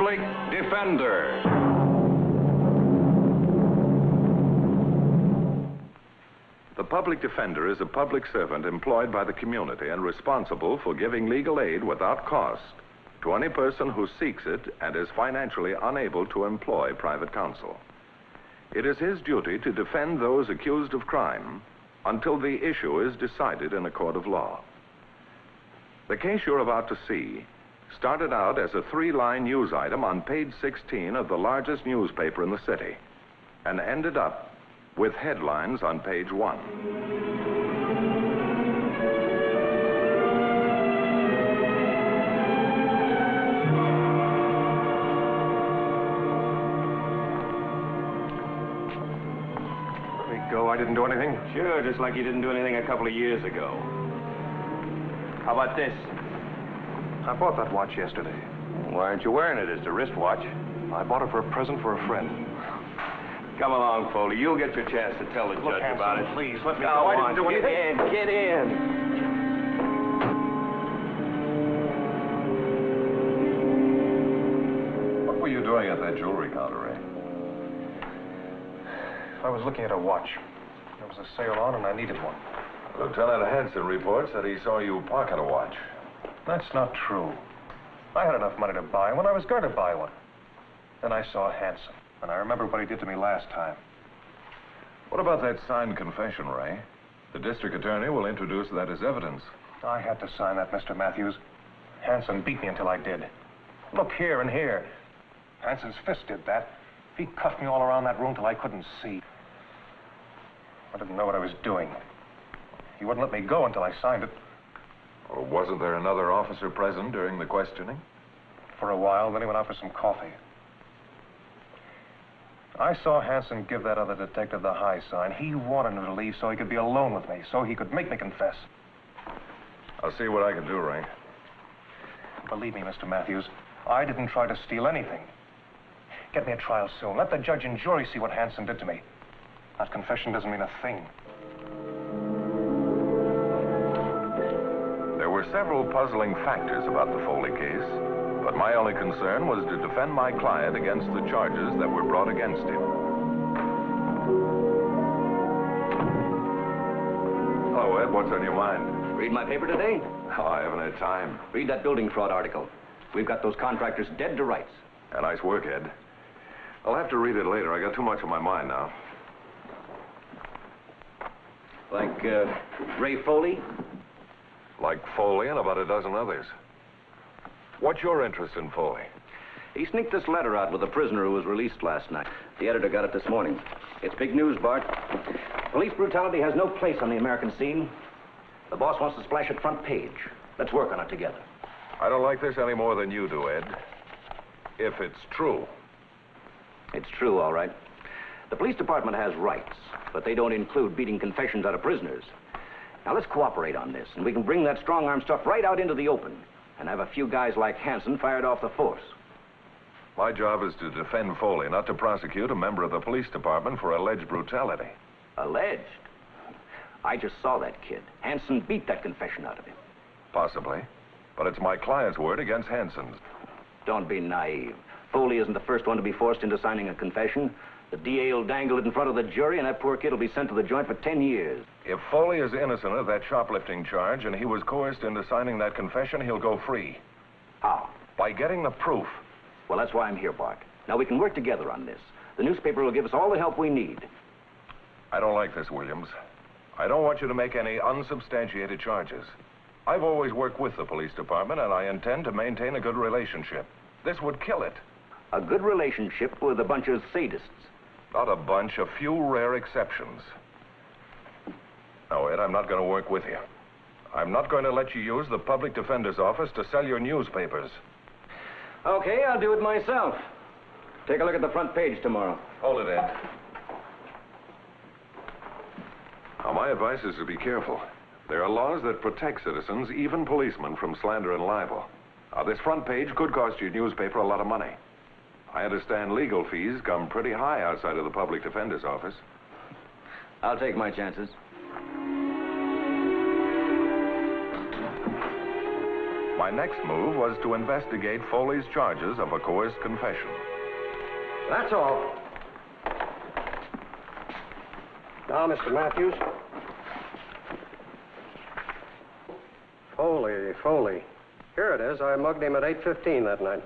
public defender. The public defender is a public servant employed by the community and responsible for giving legal aid without cost to any person who seeks it and is financially unable to employ private counsel. It is his duty to defend those accused of crime until the issue is decided in a court of law. The case you're about to see started out as a 3-line news item on page 16 of the largest newspaper in the city and ended up with headlines on page 1. Let me go. I didn't do anything. Sure, just like you didn't do anything a couple of years ago. How about this? I bought that watch yesterday. Why aren't you wearing it? It's a wristwatch. I bought it for a present for a friend. Come along, Foley. You'll get your chance to tell the judge about it. Please, let me No, go I on. didn't do anything. Get in. What were you doing at that jewelry counter, Ray? I was looking at a watch. There was a sale on and I needed one. Lieutenant Hanson reports that he saw you pocket a watch. That's not true. I had enough money to buy one. I was going to buy one. Then I saw Hanson, and I remember what he did to me last time. What about that signed confession, Ray? The district attorney will introduce that as evidence. I had to sign that, Mr. Matthews. Hanson beat me until I did. Look here and here. Hanson's fist did that. He cuffed me all around that room till I couldn't see. I didn't know what I was doing. He wouldn't let me go until I signed it. Or wasn't there another officer present during the questioning? For a while, then he went out for some coffee. I saw Hanson give that other detective the high sign. He wanted him to leave so he could be alone with me, so he could make me confess. I'll see what I can do, Ray. Believe me, Mr. Matthews, I didn't try to steal anything. Get me a trial soon. Let the judge and jury see what Hanson did to me. That confession doesn't mean a thing. There were several puzzling factors about the Foley case, but my only concern was to defend my client against the charges that were brought against him. Hello, Ed. What's on your mind? Read my paper today? Oh, I haven't had time. Read that building fraud article. We've got those contractors dead to rights. Yeah, nice work, Ed. I'll have to read it later. I got too much on my mind now. Like, Ray Foley? Like Foley and about a dozen others. What's your interest in Foley? He sneaked this letter out with a prisoner who was released last night. The editor got it this morning. It's big news, Bart. Police brutality has no place on the American scene. The boss wants to splash it front page. Let's work on it together. I don't like this any more than you do, Ed. If it's true. It's true, all right. The police department has rights, but they don't include beating confessions out of prisoners. Now, let's cooperate on this, and we can bring that strong-arm stuff right out into the open and have a few guys like Hanson fired off the force. My job is to defend Foley, not to prosecute a member of the police department for alleged brutality. Alleged? I just saw that kid. Hanson beat that confession out of him. Possibly. But it's my client's word against Hanson's. Don't be naive. Foley isn't the first one to be forced into signing a confession. The DA will dangle it in front of the jury, and that poor kid will be sent to the joint for 10 years. If Foley is innocent of that shoplifting charge and he was coerced into signing that confession, he'll go free. How? By getting the proof. Well, that's why I'm here, Bart. Now, we can work together on this. The newspaper will give us all the help we need. I don't like this, Williams. I don't want you to make any unsubstantiated charges. I've always worked with the police department, and I intend to maintain a good relationship. This would kill it. A good relationship with a bunch of sadists. Not a bunch, a few rare exceptions. No, Ed, I'm not going to work with you. I'm not going to let you use the public defender's office to sell your newspapers. Okay, I'll do it myself. Take a look at the front page tomorrow. Hold it, Ed. Now, my advice is to be careful. There are laws that protect citizens, even policemen, from slander and libel. Now, this front page could cost your newspaper a lot of money. I understand legal fees come pretty high outside of the public defender's office. I'll take my chances. My next move was to investigate Foley's charges of a coerced confession. That's all. Now, Mr. Matthews. Foley. Here it is. I mugged him at 8:15 that night.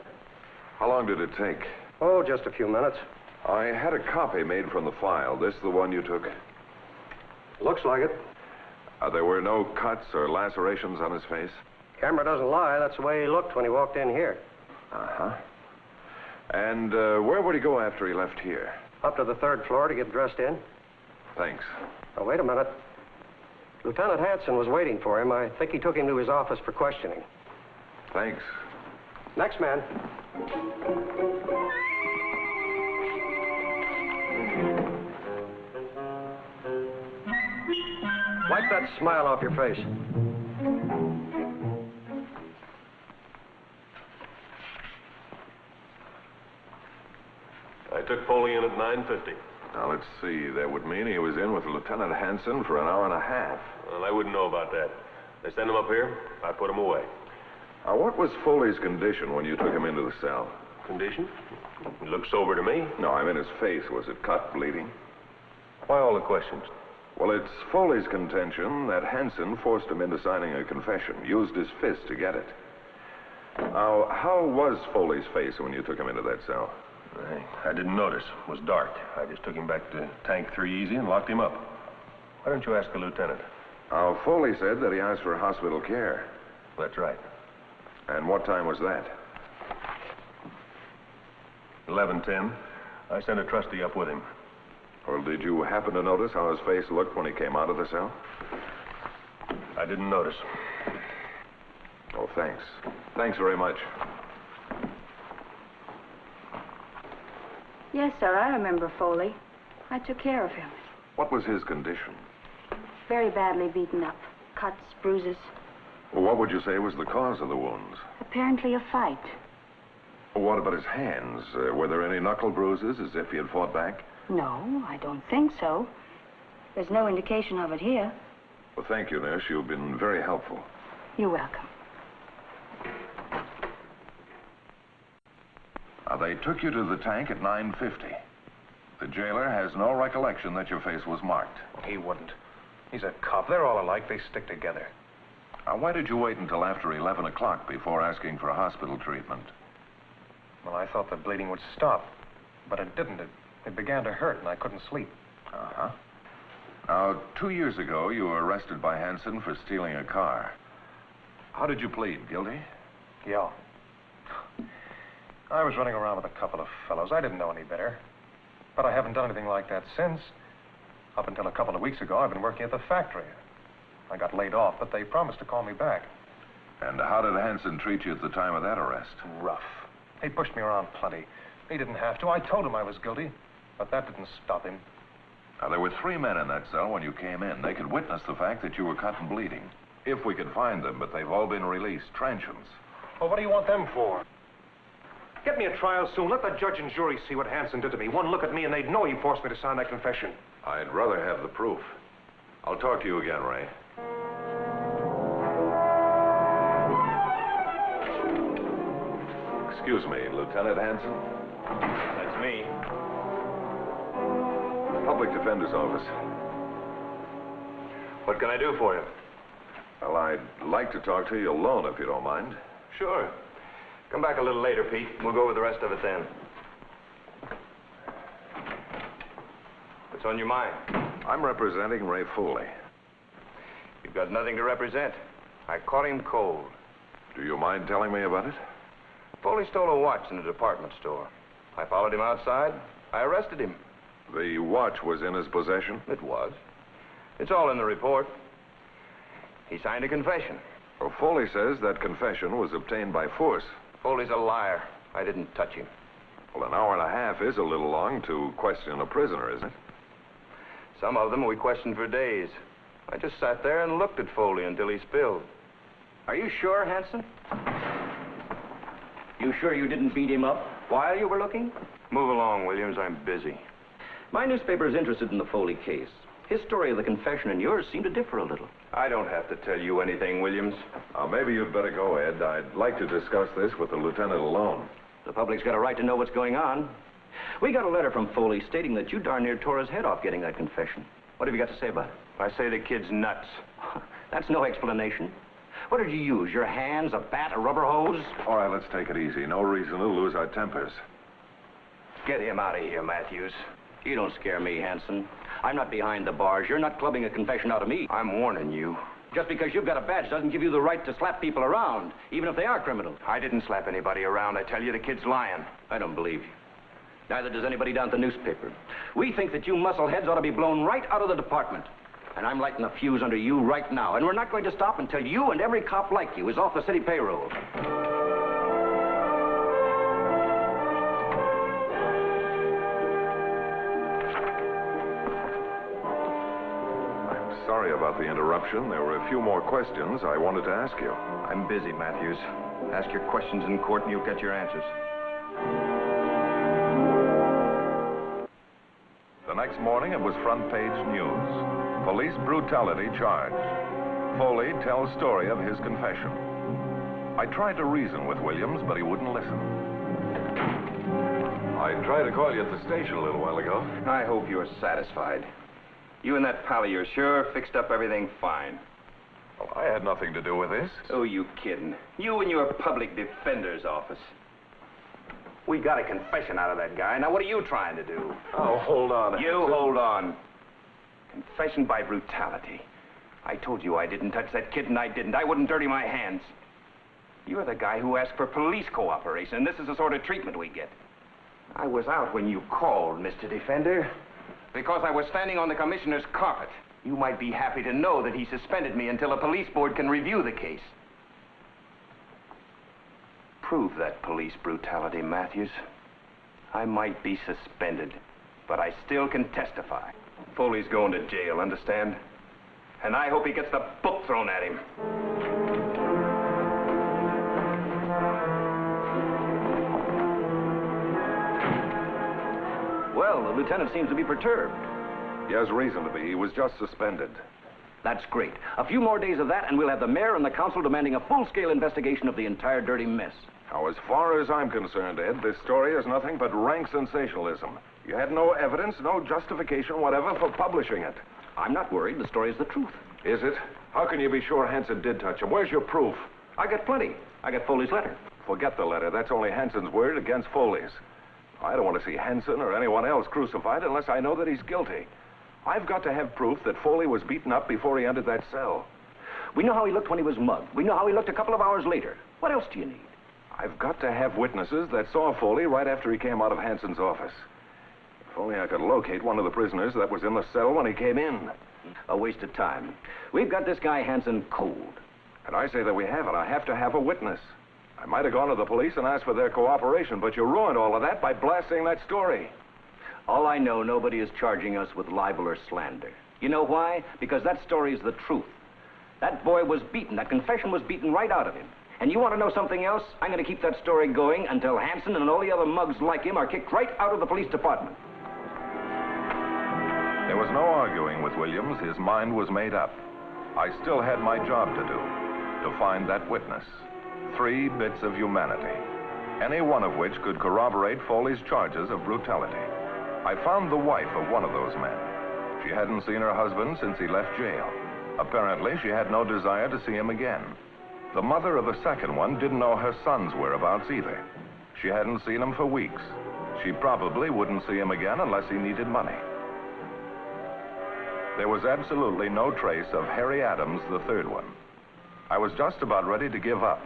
How long did it take? Oh, just a few minutes. I had a copy made from the file. This the one you took? Looks like it. There were no cuts or lacerations on his face? Camera doesn't lie. That's the way he looked when he walked in here. Uh-huh. And where would he go after he left here? Up to the 3rd floor to get dressed in. Thanks. Oh, wait a minute. Lieutenant Hanson was waiting for him. I think he took him to his office for questioning. Thanks. Next man. Wipe that smile off your face. I took Foley in at 9:50. Now, let's see. That would mean he was in with Lieutenant Hanson for an hour and a half. Well, I wouldn't know about that. They sent him up here. I put him away. Now, what was Foley's condition when you took him into the cell? Condition? He looked sober to me. No, I mean his face. Was it cut, bleeding? Why all the questions? Well, it's Foley's contention that Hanson forced him into signing a confession, used his fist to get it. Now, how was Foley's face when you took him into that cell? I didn't notice. It was dark. I just took him back to Tank 3 Easy and locked him up. Why don't you ask the lieutenant? Now, Foley said that he asked for hospital care. That's right. And what time was that? 11:10. I sent a trustee up with him. Well, did you happen to notice how his face looked when he came out of the cell? I didn't notice. Oh, thanks. Thanks very much. Yes, sir, I remember Foley. I took care of him. What was his condition? Very badly beaten up. Cuts, bruises. Well, what would you say was the cause of the wounds? Apparently a fight. What about his hands? Were there any knuckle bruises, as if he had fought back? No, I don't think so. There's no indication of it here. Well, thank you, nurse. You've been very helpful. You're welcome. Now, they took you to the tank at 9:50. The jailer has no recollection that your face was marked. He wouldn't. He's a cop. They're all alike. They stick together. Now, why did you wait until after 11 o'clock before asking for hospital treatment? Well, I thought the bleeding would stop, but it didn't. It began to hurt, and I couldn't sleep. Uh-huh. Now, 2 years ago, you were arrested by Hanson for stealing a car. How did you plead? Guilty? Yeah. I was running around with a couple of fellows. I didn't know any better. But I haven't done anything like that since. Up until a couple of weeks ago, I've been working at the factory. I got laid off, but they promised to call me back. And how did Hanson treat you at the time of that arrest? Rough. He pushed me around plenty. He didn't have to. I told him I was guilty, but that didn't stop him. Now, there were 3 men in that cell when you came in. They could witness the fact that you were cut and bleeding. If we could find them, but they've all been released. Transients. Well, what do you want them for? Get me a trial soon. Let the judge and jury see what Hanson did to me. One look at me and they'd know he forced me to sign that confession. I'd rather have the proof. I'll talk to you again, Ray. Excuse me, Lieutenant Hanson? That's me. Public Defender's Office. What can I do for you? Well, I'd like to talk to you alone, if you don't mind. Sure. Come back a little later, Pete. We'll go over the rest of it then. What's on your mind? I'm representing Ray Foley. You've got nothing to represent. I caught him cold. Do you mind telling me about it? Foley stole a watch in a department store. I followed him outside. I arrested him. The watch was in his possession? It was. It's all in the report. He signed a confession. Well, Foley says that confession was obtained by force. Foley's a liar. I didn't touch him. Well, an hour and a half is a little long to question a prisoner, isn't it? Some of them we questioned for days. I just sat there and looked at Foley until he spilled. Are you sure, Hanson? You sure you didn't beat him up while you were looking? Move along, Williams. I'm busy. My newspaper is interested in the Foley case. His story of the confession and yours seem to differ a little. I don't have to tell you anything, Williams. Maybe you'd better go, Ed. I'd like to discuss this with the lieutenant alone. The public's got a right to know what's going on. We got a letter from Foley stating that you darn near tore his head off getting that confession. What have you got to say about it? I say the kid's nuts. That's no explanation. What did you use? Your hands, a bat, a rubber hose? All right, let's take it easy. No reason to lose our tempers. Get him out of here, Matthews. You don't scare me, Hanson. I'm not behind the bars. You're not clubbing a confession out of me. I'm warning you. Just because you've got a badge doesn't give you the right to slap people around, even if they are criminals. I didn't slap anybody around. I tell you, the kid's lying. I don't believe you. Neither does anybody down at the newspaper. We think that you muscleheads ought to be blown right out of the department. And I'm lighting the fuse under you right now. And we're not going to stop until you and every cop like you is off the city payroll. I'm sorry about the interruption. There were a few more questions I wanted to ask you. I'm busy, Matthews. Ask your questions in court and you'll get your answers. The next morning, it was front page news. Police brutality charged. Foley tells story of his confession. I tried to reason with Williams, but he wouldn't listen. I tried to call you at the station a little while ago. I hope you're satisfied. You and that pal of yours sure fixed up everything fine. Well, I had nothing to do with this. Oh, you kidding. You and your public defender's office. We got a confession out of that guy. Now, what are you trying to do? Oh, hold on. You hold on. Confession by brutality. I told you I didn't touch that kid, and I didn't. I wouldn't dirty my hands. You're the guy who asked for police cooperation, and this is the sort of treatment we get. I was out when you called, Mr. Defender, because I was standing on the commissioner's carpet. You might be happy to know that he suspended me until a police board can review the case. Prove that police brutality, Matthews. I might be suspended, but I still can testify. Foley's going to jail, understand? And I hope he gets the book thrown at him. Well, the lieutenant seems to be perturbed. He has reason to be. He was just suspended. That's great. A few more days of that, and we'll have the mayor and the council demanding a full-scale investigation of the entire dirty mess. Now, as far as I'm concerned, Ed, this story is nothing but rank sensationalism. You had no evidence, no justification, whatever, for publishing it. I'm not worried. The story is the truth. Is it? How can you be sure Hanson did touch him? Where's your proof? I got plenty. I got Foley's letter. Forget the letter. That's only Hanson's word against Foley's. I don't want to see Hanson or anyone else crucified unless I know that he's guilty. I've got to have proof that Foley was beaten up before he entered that cell. We know how he looked when he was mugged. We know how he looked a couple of hours later. What else do you need? I've got to have witnesses that saw Foley right after he came out of Hanson's office. If only I could locate one of the prisoners that was in the cell when he came in. A waste of time. We've got this guy Hanson cold. And I say that we haven't. I have to have a witness. I might have gone to the police and asked for their cooperation, but you ruined all of that by blasting that story. All I know, nobody is charging us with libel or slander. You know why? Because that story is the truth. That boy was beaten. That confession was beaten right out of him. And you want to know something else? I'm going to keep that story going until Hanson and all the other mugs like him are kicked right out of the police department. There was no arguing with Williams. His mind was made up. I still had my job to do, to find that witness. 3 bits of humanity, any one of which could corroborate Foley's charges of brutality. I found the wife of one of those men. She hadn't seen her husband since he left jail. Apparently, she had no desire to see him again. The mother of the second one didn't know her son's whereabouts either. She hadn't seen him for weeks. She probably wouldn't see him again unless he needed money. There was absolutely no trace of Harry Adams, the third one. I was just about ready to give up.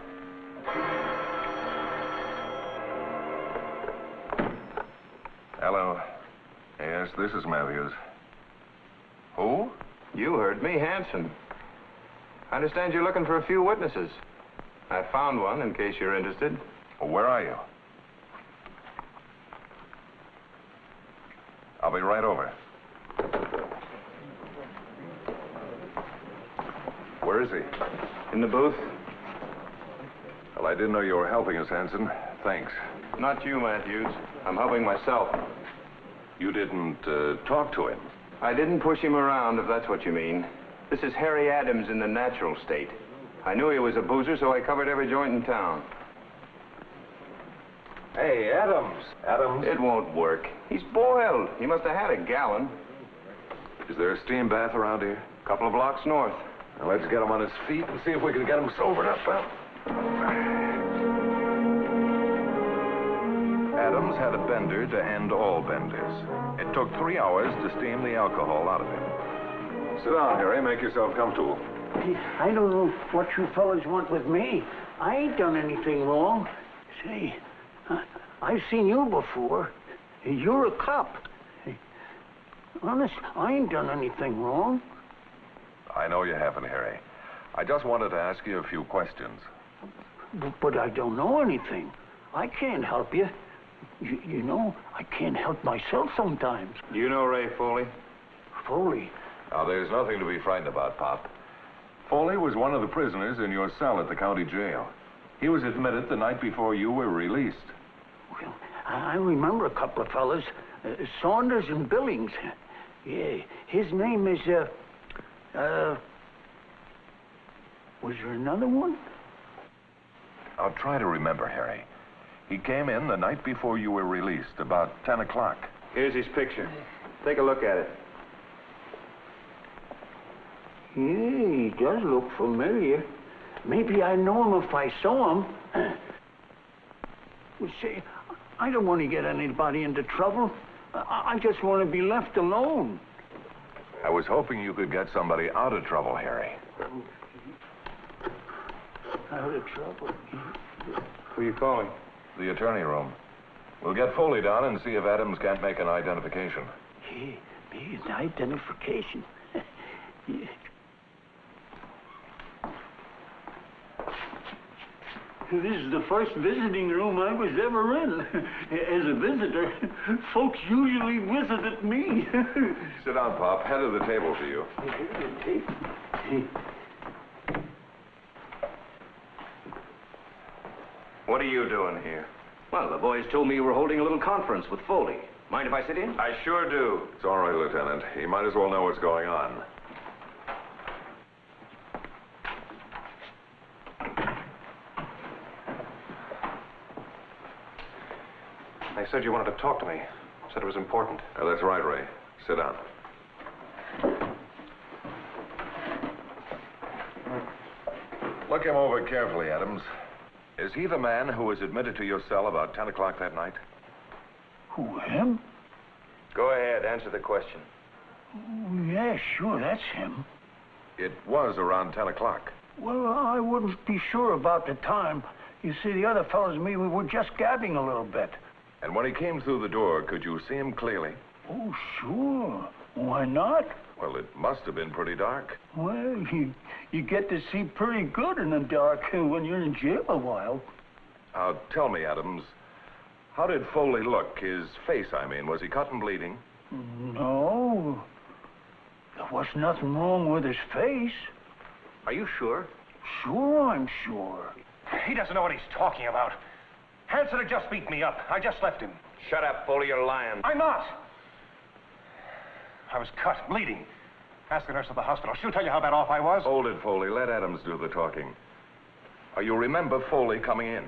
Hello. Yes, this is Matthews. Who? You heard me, Hanson. I understand you're looking for a few witnesses. I found one, in case you're interested. Well, where are you? I'll be right over. Where is he? In the booth? Well, I didn't know you were helping us, Hanson. Thanks. Not you, Matthews. I'm helping myself. You didn't talk to him? I didn't push him around, if that's what you mean. This is Harry Adams in the natural state. I knew he was a boozer, so I covered every joint in town. Hey, Adams. Adams. It won't work. He's boiled. He must have had a gallon. Is there a steam bath around here? A couple of blocks north. Now, let's get him on his feet and see if we can get him sobered up, pal. Adams had a bender to end all benders. It took 3 hours to steam the alcohol out of him. Sit down, Harry. Make yourself comfortable. I don't know what you fellas want with me. I ain't done anything wrong. Say, I've seen you before. You're a cop. Honest, I ain't done anything wrong. I know you haven't, Harry. I just wanted to ask you a few questions. But I don't know anything. I can't help you. You know, I can't help myself sometimes. Do you know Ray Foley? Foley? Now, there's nothing to be frightened about, Pop. Foley was one of the prisoners in your cell at the county jail. He was admitted the night before you were released. Well, I remember a couple of fellas. Saunders and Billings. Yeah, his name is, was there another one? I'll try to remember, Harry. He came in the night before you were released, about 10 o'clock. Here's his picture. Take a look at it. Yeah, he does look familiar. Maybe I know him if I saw him. Well, see, I don't want to get anybody into trouble. I just want to be left alone. I was hoping you could get somebody out of trouble, Harry. Out of trouble? Who are you calling? The attorney room. We'll get Foley down and see if Adams can't make an identification. Yeah, maybe an identification. Yeah. This is the first visiting room I was ever in. As a visitor, folks usually visited me. Sit down, Pop. Head of the table for you. What are you doing here? Well, the boys told me you were holding a little conference with Foley. Mind if I sit in? I sure do. It's all right, Lieutenant. He might as well know what's going on. They said you wanted to talk to me. Said it was important. That's right, Ray. Sit down. Look him over carefully, Adams. Is he the man who was admitted to your cell about 10 o'clock that night? Who, him? Go ahead, answer the question. Oh, yeah, sure, that's him. It was around 10 o'clock. Well, I wouldn't be sure about the time. You see, the other fellows and me, we were just gabbing a little bit. And when he came through the door, could you see him clearly? Oh, sure. Why not? Well, it must have been pretty dark. Well, you get to see pretty good in the dark when you're in jail a while. Now, tell me, Adams, how did Foley look? His face, I mean. Was he cut and bleeding? No. There was nothing wrong with his face. Are you sure? Sure, I'm sure. He doesn't know what he's talking about. Hanson had just beat me up. I just left him. Shut up, Foley, you're lying. I'm not. I was cut, bleeding. Ask the nurse at the hospital. She'll tell you how bad off I was. Hold it, Foley. Let Adams do the talking. You remember Foley coming in?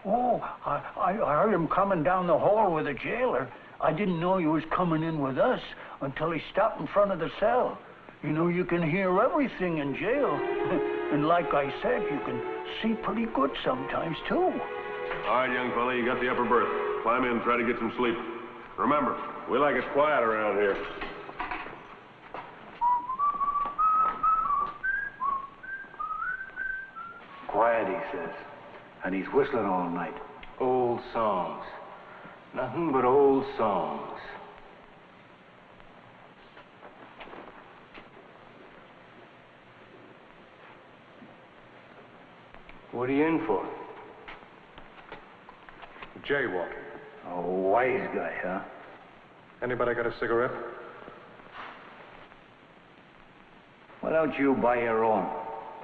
Oh, I heard him coming down the hall with the jailer. I didn't know he was coming in with us until he stopped in front of the cell. You know, you can hear everything in jail. And like I said, you can see pretty good sometimes, too. All right, young fella, you got the upper berth. Climb in, try to get some sleep. Remember, we like it quiet around here. Quiet, he says. And he's whistling all night. Old songs. Nothing but old songs. What are you in for? Jaywalking. A wise guy, huh? Anybody got a cigarette? Why don't you buy your own?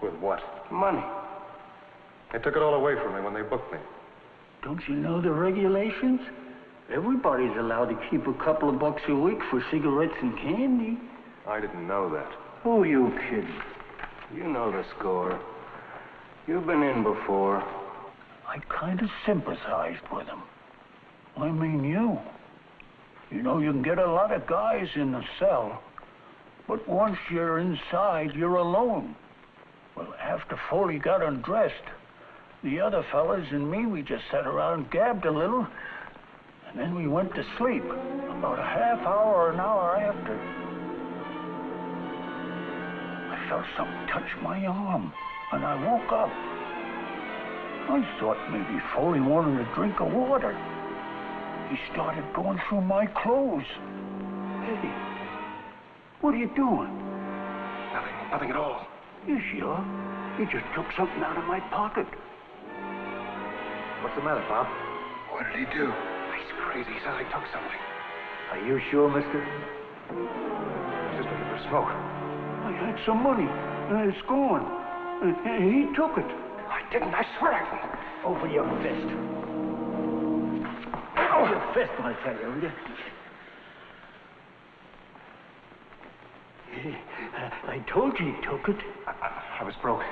With what? Money. They took it all away from me when they booked me. Don't you know the regulations? Everybody's allowed to keep a couple of bucks a week for cigarettes and candy. I didn't know that. Who are you kidding? You know the score. You've been in before. I kind of sympathized with him. I mean you. You know, you can get a lot of guys in the cell, but once you're inside, you're alone. Well, after Foley got undressed, the other fellas and me, we just sat around and gabbed a little, and then we went to sleep, about a half hour or an hour after. I felt something touch my arm, and I woke up. I thought maybe Foley wanted a drink of water. He started going through my clothes. Hey, what are you doing? Nothing at all. Yes, you are. You just took something out of my pocket. What's the matter, Pop? What did he do? He's crazy. He says I took something. Are you sure, mister? He's just looking for smoke. I had some money, and it's gone. He took it. I didn't. I swear I didn't. Open your fist. Open your fist, I tell you, will you? I told you he took it. I was broke.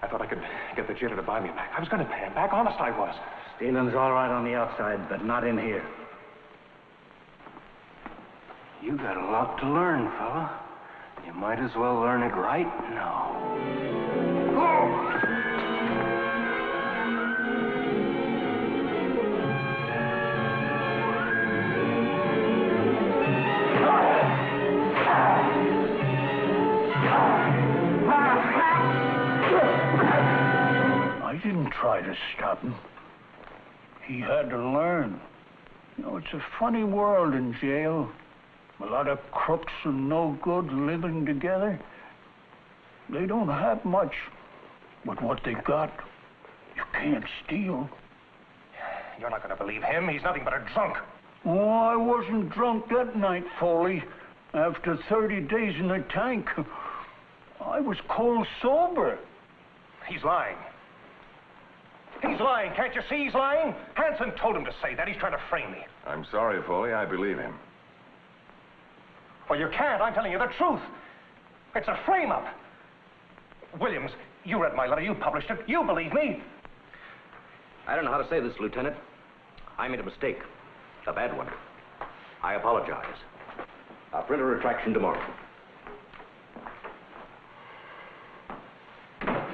I thought I could get the jailer to buy me back. I was going to pay him back. Honest, I was. Stealing's all right on the outside, but not in here. You got a lot to learn, fella. You might as well learn it right now. Oh! I didn't try to stop him. He had to learn. You know, it's a funny world in jail. A lot of crooks and no good living together. They don't have much, but what they got, you can't steal. You're not going to believe him. He's nothing but a drunk. Oh, I wasn't drunk that night, Foley. After 30 days in the tank, I was cold sober. He's lying. He's lying. Can't you see he's lying? Hanson told him to say that. He's trying to frame me. I'm sorry, Foley. I believe him. Well, you can't. I'm telling you the truth. It's a frame-up. Williams, you read my letter. You published it. You believe me. I don't know how to say this, Lieutenant. I made a mistake. A bad one. I apologize. I'll print a retraction tomorrow.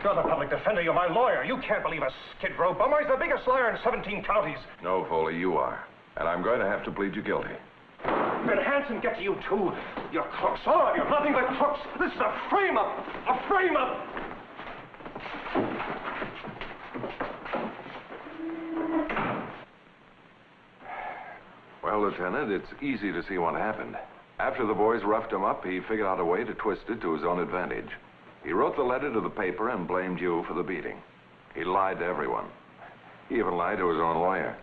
You're the public defender. You're my lawyer. You can't believe a skid row bummer. He's the biggest liar in 17 counties. No, Foley, you are. And I'm going to have to plead you guilty. Then Hanson gets you, too. You're crooks. All of you. Nothing but crooks. This is a frame-up. A frame-up. Well, Lieutenant, it's easy to see what happened. After the boys roughed him up, he figured out a way to twist it to his own advantage. He wrote the letter to the paper and blamed you for the beating. He lied to everyone. He even lied to his own lawyer.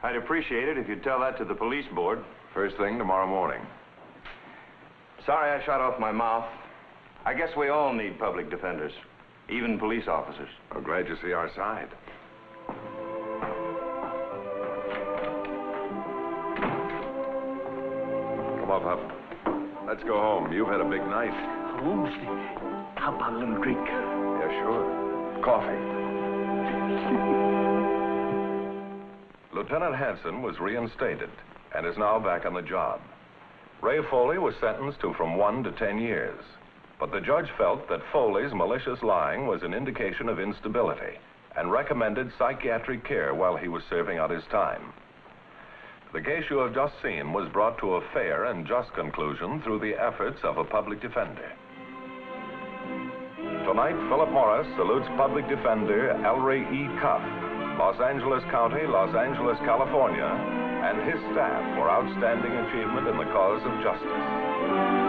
I'd appreciate it if you'd tell that to the police board. First thing tomorrow morning. Sorry I shot off my mouth. I guess we all need public defenders, even police officers. I'm glad you see our side. Come on, Pup. Let's go home. You've had a big night. Holmes, how about a little drink? Yeah, sure. Coffee. Lieutenant Hanson was reinstated and is now back on the job. Ray Foley was sentenced to from 1 to 10 years. But the judge felt that Foley's malicious lying was an indication of instability and recommended psychiatric care while he was serving out his time. The case you have just seen was brought to a fair and just conclusion through the efforts of a public defender. Tonight, Philip Morris salutes public defender Elre E. Cuff, Los Angeles County, Los Angeles, California, and his staff for outstanding achievement in the cause of justice.